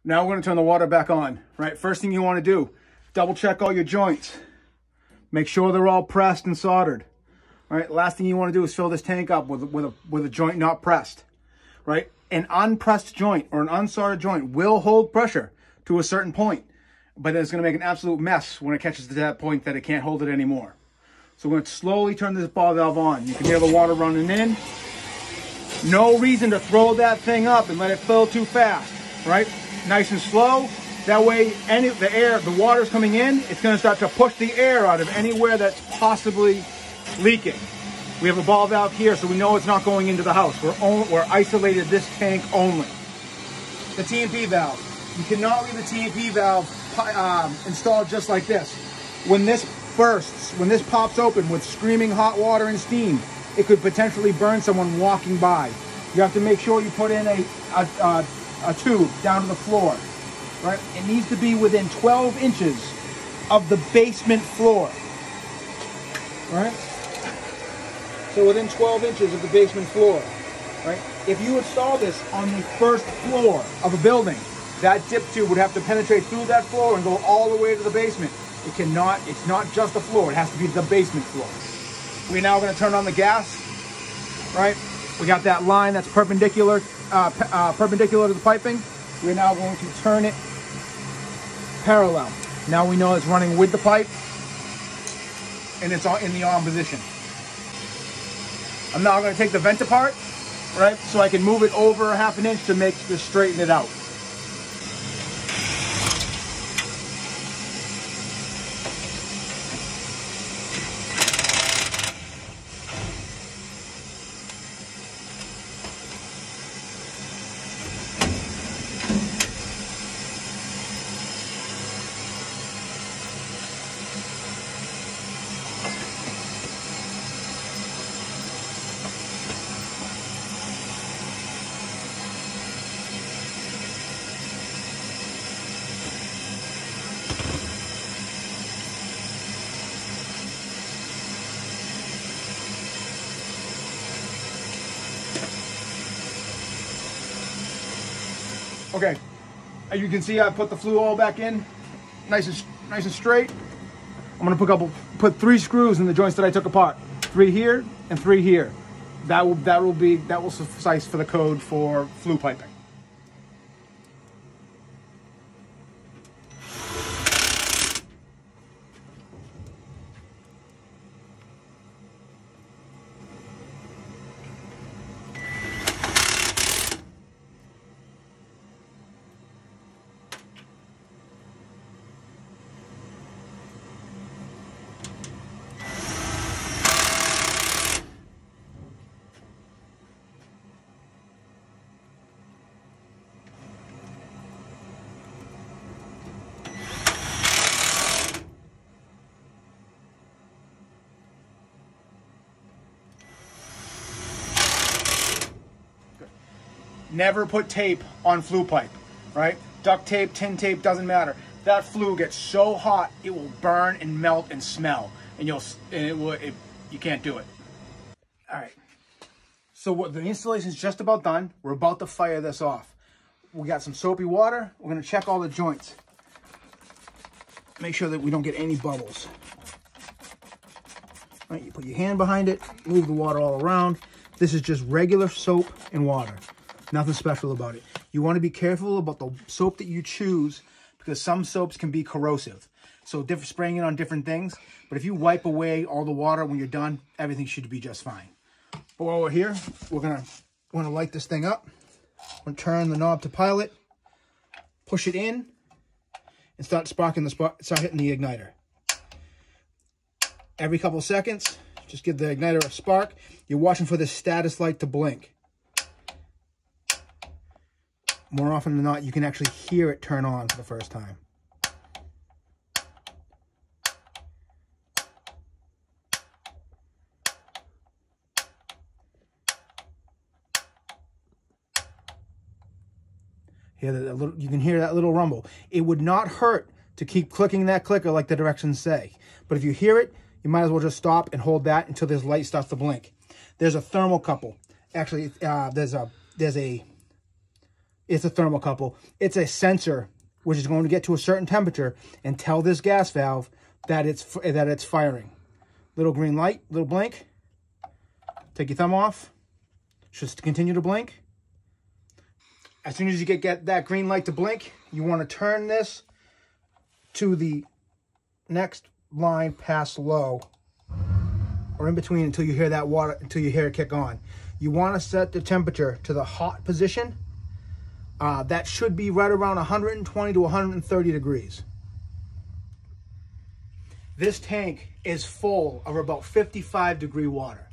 Now we're going to turn the water back on, right? First thing you want to do, double check all your joints. Make sure they're all pressed and soldered, right? Last thing you want to do is fill this tank up with a joint not pressed, right? An unpressed joint or an unsoldered joint will hold pressure to a certain point, but it's going to make an absolute mess when it catches to that point that it can't hold it anymore. So we're going to slowly turn this ball valve on. You can hear the water running in. No reason to throw that thing up and let it fill too fast, right? Nice and slow. That way, the water's coming in, it's going to start to push the air out of anywhere that's possibly leaking. We have a ball valve here, so we know it's not going into the house. We're isolated this tank only. The T&P valve. You cannot leave the T&P valve installed just like this. When this bursts, when this pops open with screaming hot water and steam, it could potentially burn someone walking by. You have to make sure you put in a tube down to the floor, right? It needs to be within 12 inches of the basement floor, right? So within 12 inches of the basement floor, right? If you install this on the first floor of a building, that dip tube would have to penetrate through that floor and go all the way to the basement. It's not just the floor, it has to be the basement floor. We're now going to turn on the gas, right? We got that line that's perpendicular to the piping. We're now going to turn it parallel. Now we know it's running with the pipe and it's in the on position. I'm now going to take the vent apart, right? So I can move it over a ½ inch to straighten it out. Okay, as you can see, I put the flue all back in, nice and straight. I'm gonna put 3 screws in the joints that I took apart. 3 here and 3 here. That will suffice for the code for flue piping. Never put tape on flue pipe, right? Duct tape, tin tape, doesn't matter. That flue gets so hot, it will burn and melt and smell, and you can't do it. All right. So the installation is just about done. We're about to fire this off. We got some soapy water. We're gonna check all the joints. Make sure that we don't get any bubbles. All right, you put your hand behind it, move the water all around. This is just regular soap and water. Nothing special about it. You want to be careful about the soap that you choose because some soaps can be corrosive. So spraying it on different things. But if you wipe away all the water when you're done, everything should be just fine. But while we're here, we're gonna light this thing up. I'm gonna turn the knob to pilot, push it in, and start hitting the igniter. Every couple of seconds, just give the igniter a spark. You're watching for the status light to blink. More often than not, you can actually hear it turn on for the first time. You can hear that little rumble. It would not hurt to keep clicking that clicker like the directions say. But if you hear it, you might as well just stop and hold that until this light starts to blink. There's a thermocouple. Actually, there's a It's a thermocouple. It's a sensor which is going to get to a certain temperature and tell this gas valve that it's firing. Little green light, little blink. Take your thumb off. Just continue to blink. As soon as you get that green light to blink, you want to turn this to the next line past low, or in between until you hear that water, until you hear it kick on. You want to set the temperature to the hot position. That should be right around 120 to 130 degrees. This tank is full of about 55-degree water.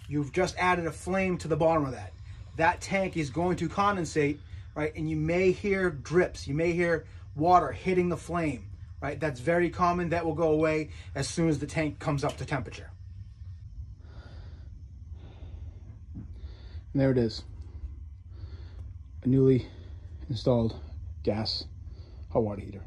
You've just added a flame to the bottom of that. That tank is going to condensate, right? And you may hear drips. You may hear water hitting the flame, right? That's very common. That will go away as soon as the tank comes up to temperature. And there it is. A newly installed gas hot water heater.